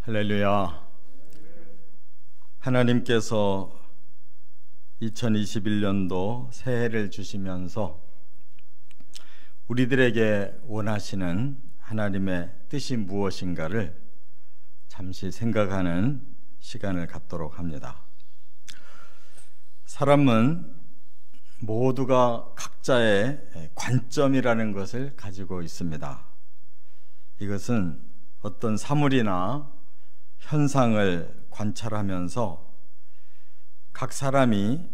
할렐루야. 하나님께서 2021년도 새해를 주시면서 우리들에게 원하시는 하나님의 뜻이 무엇인가를 잠시 생각하는 시간을 갖도록 합니다. 사람은 모두가 각자의 관점이라는 것을 가지고 있습니다. 이것은 어떤 사물이나 현상을 관찰하면서 각 사람이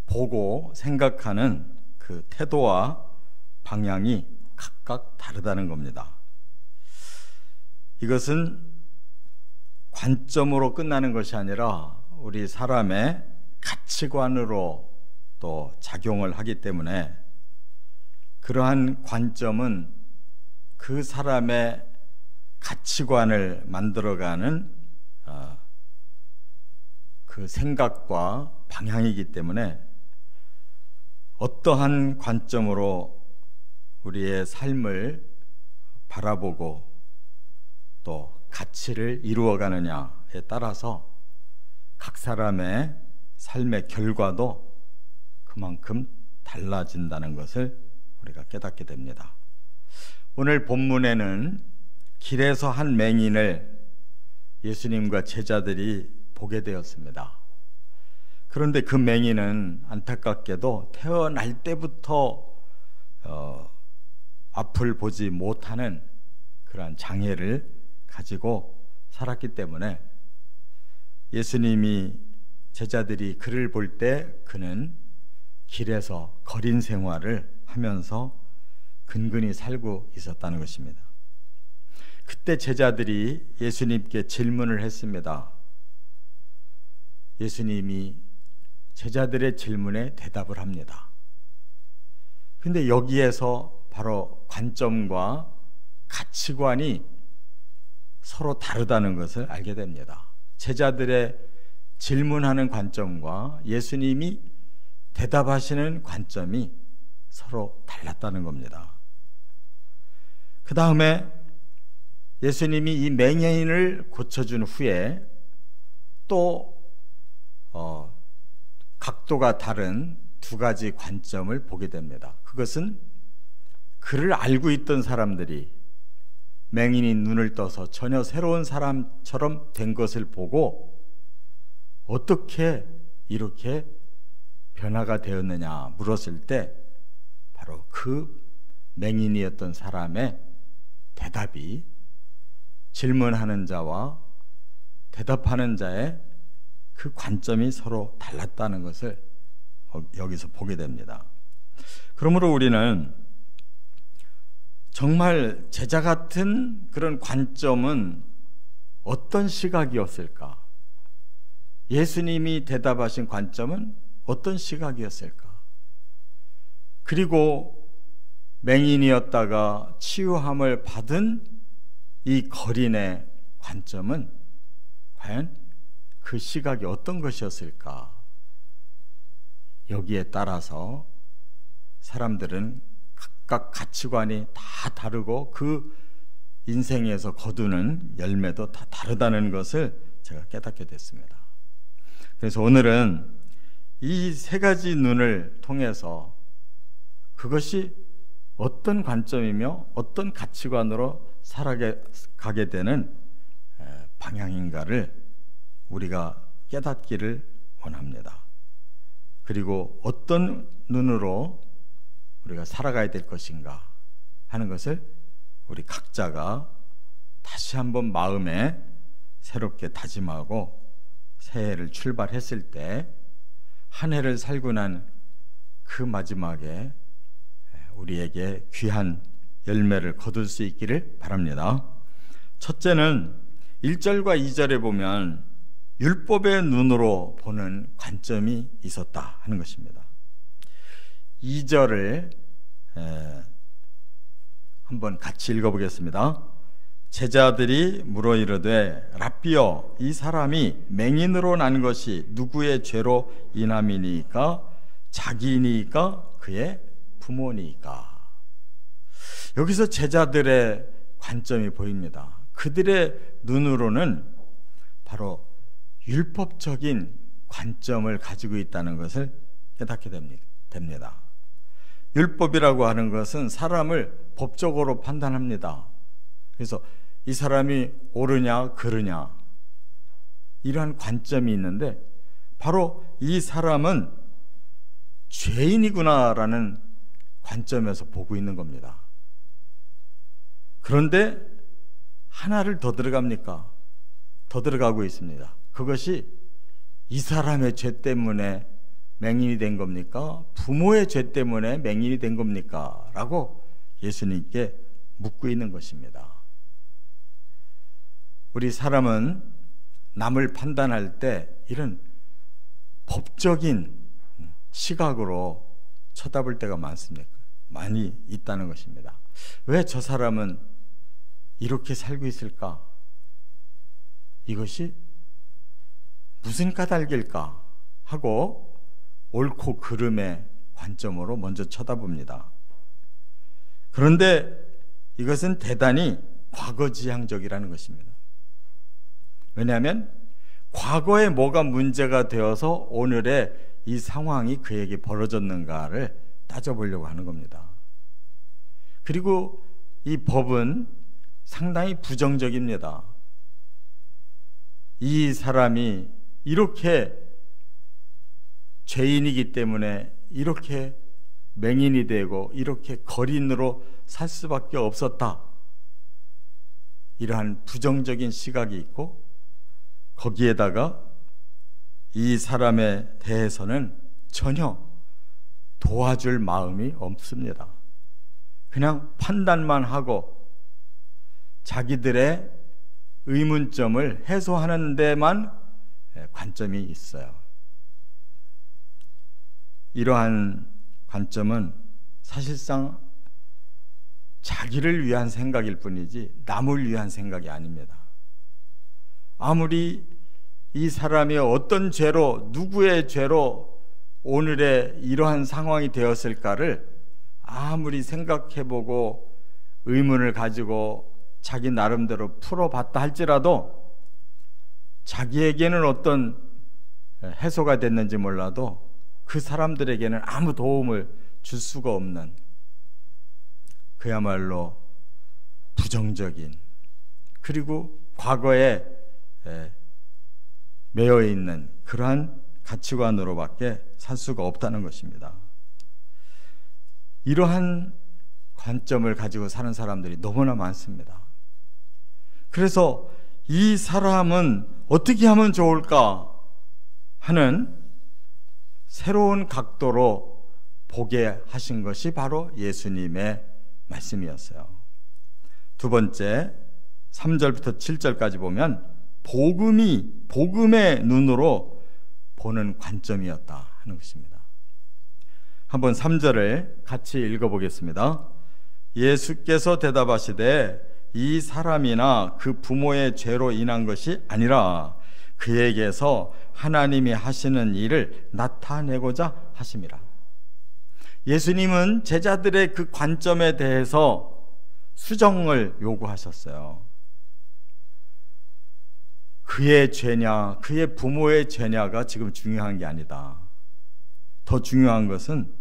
보고 생각하는 그 태도와 방향이 각각 다르다는 겁니다. 이것은 관점으로 끝나는 것이 아니라 우리 사람의 가치관으로 또 작용을 하기 때문에 그러한 관점은 그 사람의 가치관을 만들어가는 그 생각과 방향이기 때문에 어떠한 관점으로 우리의 삶을 바라보고 또 가치를 이루어가느냐에 따라서 각 사람의 삶의 결과도 그만큼 달라진다는 것을 우리가 깨닫게 됩니다. 오늘 본문에는 길에서 한 맹인을 예수님과 제자들이 보게 되었습니다. 그런데 그 맹인은 안타깝게도 태어날 때부터 앞을 보지 못하는 그러한 장애를 가지고 살았기 때문에 예수님이 제자들이 그를 볼 때 그는 길에서 거린 생활을 하면서 근근히 살고 있었다는 것입니다. 그때 제자들이 예수님께 질문을 했습니다. 예수님이 제자들의 질문에 대답을 합니다. 근데 여기에서 바로 관점과 가치관이 서로 다르다는 것을 알게 됩니다. 제자들의 질문하는 관점과 예수님이 대답하시는 관점이 서로 달랐다는 겁니다. 그 다음에 예수님이 이 맹인을 고쳐준 후에 또 각도가 다른 두 가지 관점을 보게 됩니다. 그것은 그를 알고 있던 사람들이 맹인이 눈을 떠서 전혀 새로운 사람처럼 된 것을 보고 어떻게 이렇게 변화가 되었느냐 물었을 때 바로 그 맹인이었던 사람의 대답이 질문하는 자와 대답하는 자의 그 관점이 서로 달랐다는 것을 여기서 보게 됩니다. 그러므로 우리는 정말 제자 같은 그런 관점은 어떤 시각이었을까? 예수님이 대답하신 관점은 어떤 시각이었을까? 그리고 맹인이었다가 치유함을 받은 이 거린의 관점은 과연 그 시각이 어떤 것이었을까? 여기에 따라서 사람들은 각각 가치관이 다 다르고 그 인생에서 거두는 열매도 다 다르다는 것을 제가 깨닫게 됐습니다. 그래서 오늘은 이 세 가지 눈을 통해서 그것이 어떤 관점이며 어떤 가치관으로 살아가게 되는 방향인가를 우리가 깨닫기를 원합니다. 그리고 어떤 눈으로 우리가 살아가야 될 것인가 하는 것을 우리 각자가 다시 한번 마음에 새롭게 다짐하고 새해를 출발했을 때 한 해를 살고 난 그 마지막에 우리에게 귀한 열매를 거둘 수 있기를 바랍니다. 첫째는 1절과 2절에 보면 율법의 눈으로 보는 관점이 있었다 하는 것입니다. 2절을 한번 같이 읽어보겠습니다. 제자들이 물어 이르되 랍비여 이 사람이 맹인으로 난 것이 누구의 죄로 인함이니까 자기니까 그의 부모니까. 여기서 제자들의 관점이 보입니다. 그들의 눈으로는 바로 율법적인 관점을 가지고 있다는 것을 깨닫게 됩니다. 율법이라고 하는 것은 사람을 법적으로 판단합니다. 그래서 이 사람이 옳으냐 그르냐 이러한 관점이 있는데 바로 이 사람은 죄인이구나라는 관점에서 보고 있는 겁니다. 그런데 하나를 더 들어갑니까? 더 들어가고 있습니다. 그것이 이 사람의 죄 때문에 맹인이 된 겁니까? 부모의 죄 때문에 맹인이 된 겁니까? 라고 예수님께 묻고 있는 것입니다. 우리 사람은 남을 판단할 때 이런 법적인 시각으로 쳐다볼 때가 많습니까? 많이 있다는 것입니다. 왜 저 사람은 이렇게 살고 있을까? 이것이 무슨 까닭일까? 하고 옳고 그름의 관점으로 먼저 쳐다봅니다. 그런데 이것은 대단히 과거지향적이라는 것입니다. 왜냐하면 과거에 뭐가 문제가 되어서 오늘의 이 상황이 그에게 벌어졌는가를 따져보려고 하는 겁니다. 그리고 이 법은 상당히 부정적입니다. 이 사람이 이렇게 죄인이기 때문에 이렇게 맹인이 되고 이렇게 거린으로 살 수밖에 없었다. 이러한 부정적인 시각이 있고 거기에다가 이 사람에 대해서는 전혀 도와줄 마음이 없습니다. 그냥 판단만 하고 자기들의 의문점을 해소하는 데만 관점이 있어요. 이러한 관점은 사실상 자기를 위한 생각일 뿐이지 남을 위한 생각이 아닙니다. 아무리 이 사람이 어떤 죄로 누구의 죄로 오늘의 이러한 상황이 되었을까를 아무리 생각해보고 의문을 가지고 자기 나름대로 풀어봤다 할지라도 자기에게는 어떤 해소가 됐는지 몰라도 그 사람들에게는 아무 도움을 줄 수가 없는 그야말로 부정적인 그리고 과거에 매여 있는 그러한 가치관으로밖에 살 수가 없다는 것입니다. 이러한 관점을 가지고 사는 사람들이 너무나 많습니다. 그래서 이 사람은 어떻게 하면 좋을까 하는 새로운 각도로 보게 하신 것이 바로 예수님의 말씀이었어요. 두 번째 3절부터 7절까지 보면 복음의 눈으로 보는 관점이었다 하는 것입니다. 한번 3절을 같이 읽어보겠습니다. 예수께서 대답하시되 이 사람이나 그 부모의 죄로 인한 것이 아니라 그에게서 하나님이 하시는 일을 나타내고자 하심이라. 예수님은 제자들의 그 관점에 대해서 수정을 요구하셨어요. 그의 죄냐 그의 부모의 죄냐가 지금 중요한 게 아니다. 더 중요한 것은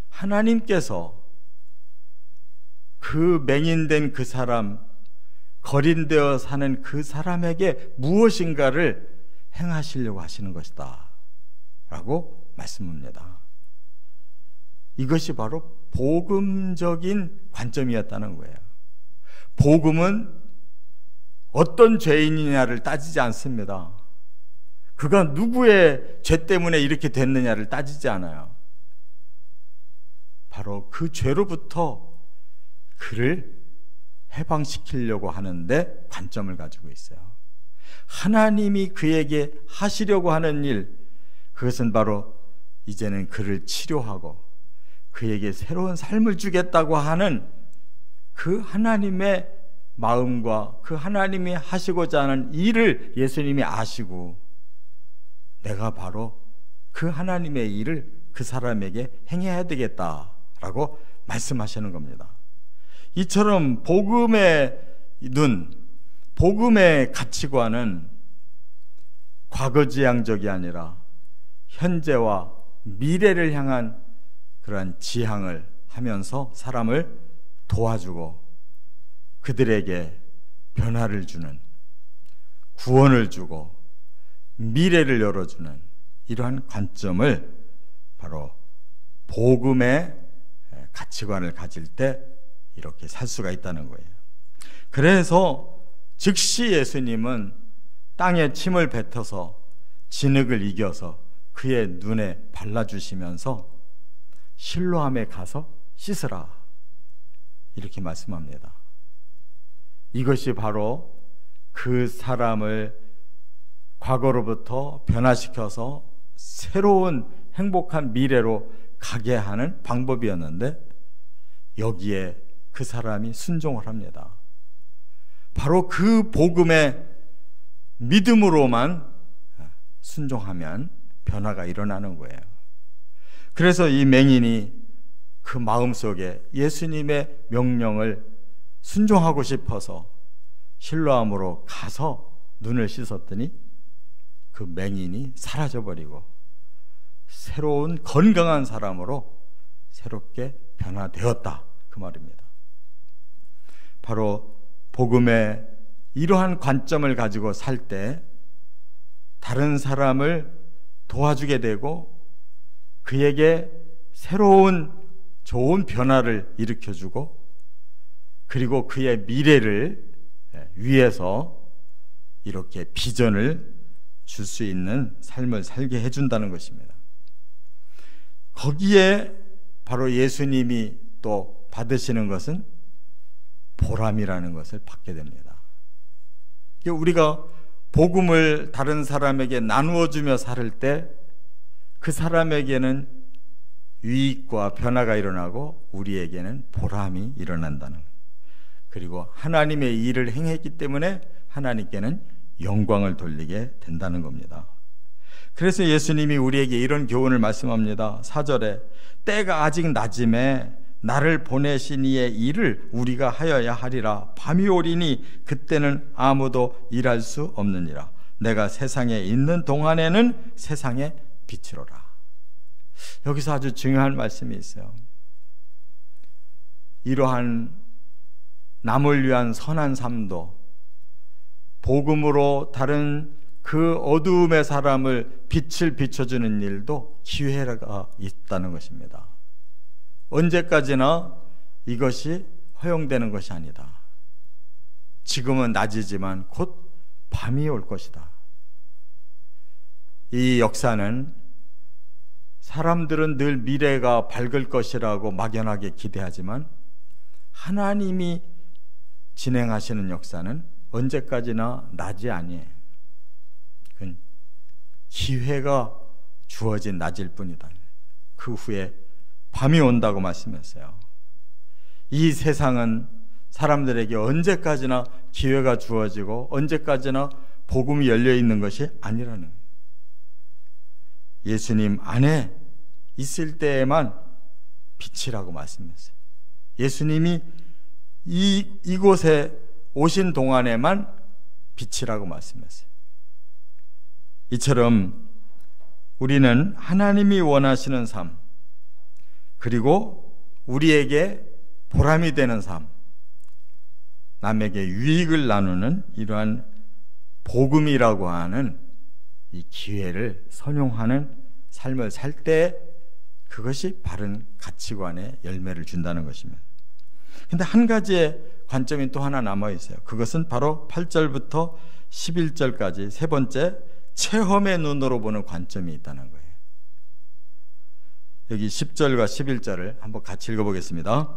하나님께서 그 맹인된 그 사람, 거린되어 사는 그 사람에게 무엇인가를 행하시려고 하시는 것이다 라고 말씀합니다. 이것이 바로 복음적인 관점이었다는 거예요. 복음은 어떤 죄인이냐를 따지지 않습니다. 그가 누구의 죄 때문에 이렇게 됐느냐를 따지지 않아요. 바로 그 죄로부터 그를 해방시키려고 하는데 관점을 가지고 있어요. 하나님이 그에게 하시려고 하는 일, 그것은 바로 이제는 그를 치료하고 그에게 새로운 삶을 주겠다고 하는 그 하나님의 마음과 그 하나님이 하시고자 하는 일을 예수님이 아시고 내가 바로 그 하나님의 일을 그 사람에게 행해야 되겠다라고 말씀하시는 겁니다. 이처럼 복음의 눈, 복음의 가치관은 과거지향적이 아니라 현재와 미래를 향한 그러한 지향을 하면서 사람을 도와주고 그들에게 변화를 주는, 구원을 주고 미래를 열어주는 이러한 관점을 바로 복음의 가치관을 가질 때 이렇게 살 수가 있다는 거예요. 그래서 즉시 예수님은 땅에 침을 뱉어서 진흙을 이겨서 그의 눈에 발라주시면서 실로암에 가서 씻으라 이렇게 말씀합니다. 이것이 바로 그 사람을 과거로부터 변화시켜서 새로운 행복한 미래로 가게 하는 방법이었는데 여기에 그 사람이 순종을 합니다. 바로 그 복음의 믿음으로만 순종하면 변화가 일어나는 거예요. 그래서 이 맹인이 그 마음속에 예수님의 명령을 순종하고 싶어서 실로암으로 가서 눈을 씻었더니 그 맹인이 사라져버리고 새로운 건강한 사람으로 새롭게 변화되었다, 그 말입니다. 바로 복음의 이러한 관점을 가지고 살 때 다른 사람을 도와주게 되고 그에게 새로운 좋은 변화를 일으켜주고 그리고 그의 미래를 위해서 이렇게 비전을 줄 수 있는 삶을 살게 해준다는 것입니다. 거기에 바로 예수님이 또 받으시는 것은 보람이라는 것을 받게 됩니다. 우리가 복음을 다른 사람에게 나누어 주며 살 때 그 사람에게는 유익과 변화가 일어나고 우리에게는 보람이 일어난다는 거예요. 그리고 하나님의 일을 행했기 때문에 하나님께는 영광을 돌리게 된다는 겁니다. 그래서 예수님이 우리에게 이런 교훈을 말씀합니다. 4절에 때가 아직 낮음에 나를 보내신 이의 일을 우리가 하여야 하리라. 밤이 오리니 그때는 아무도 일할 수 없느니라. 내가 세상에 있는 동안에는 세상의 빛이로라. 여기서 아주 중요한 말씀이 있어요. 이러한 남을 위한 선한 삶도 복음으로 다른 그 어두움의 사람을 빛을 비춰주는 일도 기회가 있다는 것입니다. 언제까지나 이것이 허용되는 것이 아니다. 지금은 낮이지만 곧 밤이 올 것이다. 이 역사는 사람들은 늘 미래가 밝을 것이라고 막연하게 기대하지만 하나님이 진행하시는 역사는 언제까지나 낮이 아니에요. 그건 기회가 주어진 낮일 뿐이다. 그 후에 밤이 온다고 말씀했어요. 이 세상은 사람들에게 언제까지나 기회가 주어지고 언제까지나 복음이 열려 있는 것이 아니라는 거예요. 예수님 안에 있을 때에만 빛이라고 말씀했어요. 예수님이 이곳에 오신 동안에만 빛이라고 말씀했어요. 이처럼 우리는 하나님이 원하시는 삶, 그리고 우리에게 보람이 되는 삶, 남에게 유익을 나누는 이러한 복음이라고 하는 이 기회를 선용하는 삶을 살 때 그것이 바른 가치관의 열매를 준다는 것입니다. 그런데 한 가지의 관점이 또 하나 남아 있어요. 그것은 바로 8절부터 11절까지 세 번째 체험의 눈으로 보는 관점이 있다는 거예요. 여기 10절과 11절을 한번 같이 읽어보겠습니다.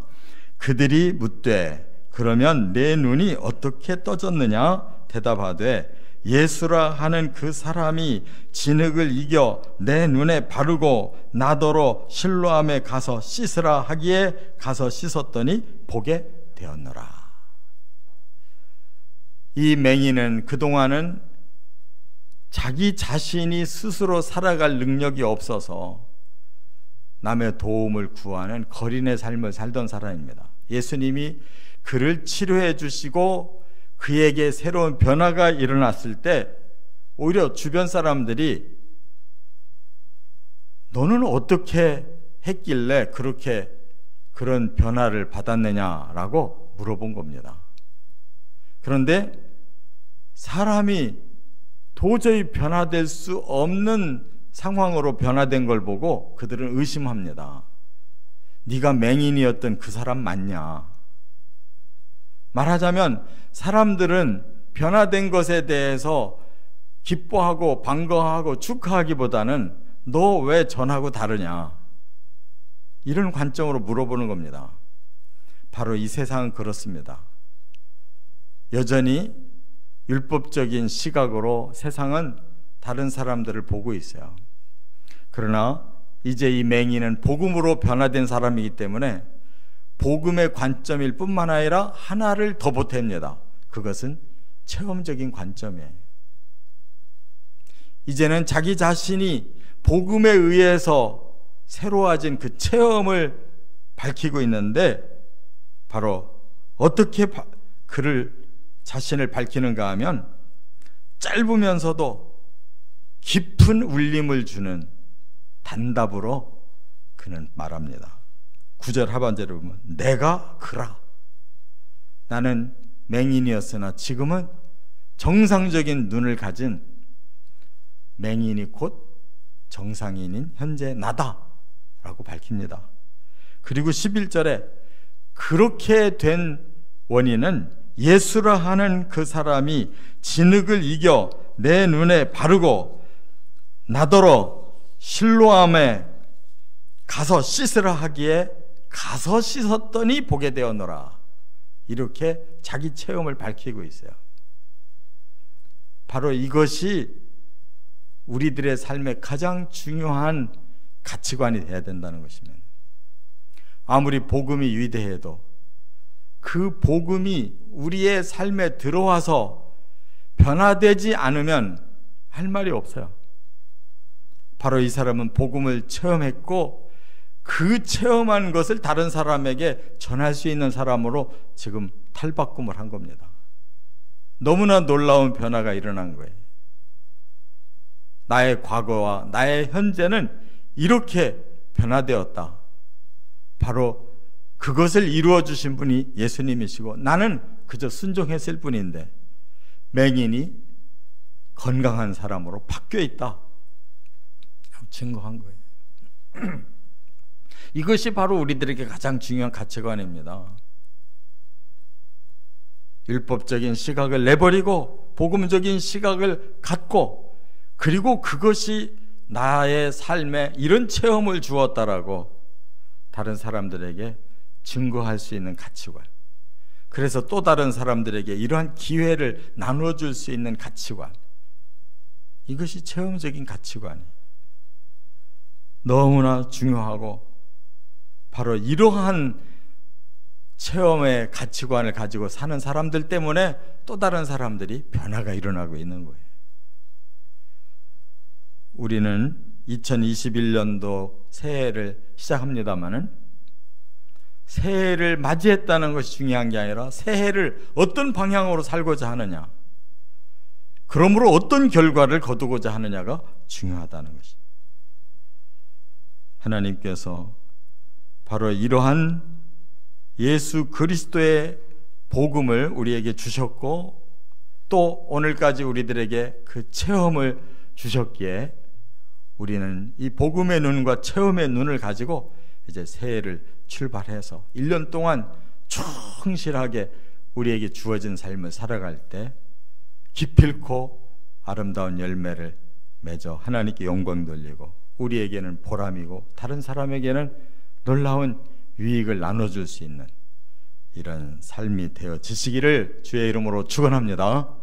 그들이 묻되 그러면 내 눈이 어떻게 떠졌느냐? 대답하되 예수라 하는 그 사람이 진흙을 이겨 내 눈에 바르고 나더러 실로암에 가서 씻으라 하기에 가서 씻었더니 보게 되었노라. 이 맹인은 그동안은 자기 자신이 스스로 살아갈 능력이 없어서 남의 도움을 구하는 거린의 삶을 살던 사람입니다. 예수님이 그를 치료해 주시고 그에게 새로운 변화가 일어났을 때 오히려 주변 사람들이 너는 어떻게 했길래 그렇게 그런 변화를 받았느냐라고 물어본 겁니다. 그런데 사람이 도저히 변화될 수 없는 상황으로 변화된 걸 보고 그들은 의심합니다. 네가 맹인이었던 그 사람 맞냐? 말하자면 사람들은 변화된 것에 대해서 기뻐하고 반가워하고 축하하기보다는 너 왜 전하고 다르냐? 이런 관점으로 물어보는 겁니다. 바로 이 세상은 그렇습니다. 여전히 율법적인 시각으로 세상은 다른 사람들을 보고 있어요. 그러나 이제 이 맹인은 복음으로 변화된 사람이기 때문에 복음의 관점일 뿐만 아니라 하나를 더 보탭니다. 그것은 체험적인 관점이에요. 이제는 자기 자신이 복음에 의해서 새로워진 그 체험을 밝히고 있는데, 바로 어떻게 그를 자신을 밝히는가 하면 짧으면서도 깊은 울림을 주는 단답으로 그는 말합니다. 9절 하반절을 보면 내가 그라. 나는 맹인이었으나 지금은 정상적인 눈을 가진 맹인이 곧 정상인인 현재 나다 라고 밝힙니다. 그리고 11절에 그렇게 된 원인은 예수라 하는 그 사람이 진흙을 이겨 내 눈에 바르고 나더러 실로암에 가서 씻으라 하기에 가서 씻었더니 보게 되었노라. 이렇게 자기 체험을 밝히고 있어요. 바로 이것이 우리들의 삶의 가장 중요한 가치관이 되어야 된다는 것입니다. 아무리 복음이 위대해도 그 복음이 우리의 삶에 들어와서 변화되지 않으면 할 말이 없어요. 바로 이 사람은 복음을 체험했고 그 체험한 것을 다른 사람에게 전할 수 있는 사람으로 지금 탈바꿈을 한 겁니다. 너무나 놀라운 변화가 일어난 거예요. 나의 과거와 나의 현재는 이렇게 변화되었다. 바로 그것을 이루어 주신 분이 예수님이시고 나는 그저 순종했을 뿐인데 맹인이 건강한 사람으로 바뀌어 있다. 증거한 거예요. 이것이 바로 우리들에게 가장 중요한 가치관입니다. 율법적인 시각을 내버리고 복음적인 시각을 갖고, 그리고 그것이 나의 삶에 이런 체험을 주었다라고 다른 사람들에게 증거할 수 있는 가치관. 그래서 또 다른 사람들에게 이러한 기회를 나눠줄 수 있는 가치관. 이것이 체험적인 가치관이에요. 너무나 중요하고 바로 이러한 체험의 가치관을 가지고 사는 사람들 때문에 또 다른 사람들이 변화가 일어나고 있는 거예요. 우리는 2021년도 새해를 시작합니다마는 새해를 맞이했다는 것이 중요한 게 아니라 새해를 어떤 방향으로 살고자 하느냐, 그러므로 어떤 결과를 거두고자 하느냐가 중요하다는 것이. 하나님께서 바로 이러한 예수 그리스도의 복음을 우리에게 주셨고 또 오늘까지 우리들에게 그 체험을 주셨기에 우리는 이 복음의 눈과 체험의 눈을 가지고 이제 새해를 출발해서 1년 동안 충실하게 우리에게 주어진 삶을 살아갈 때 기필코 아름다운 열매를 맺어 하나님께 영광 돌리고 우리에게는 보람이고 다른 사람에게는 놀라운 유익을 나눠줄 수 있는 이런 삶이 되어지시기를 주의 이름으로 축원합니다.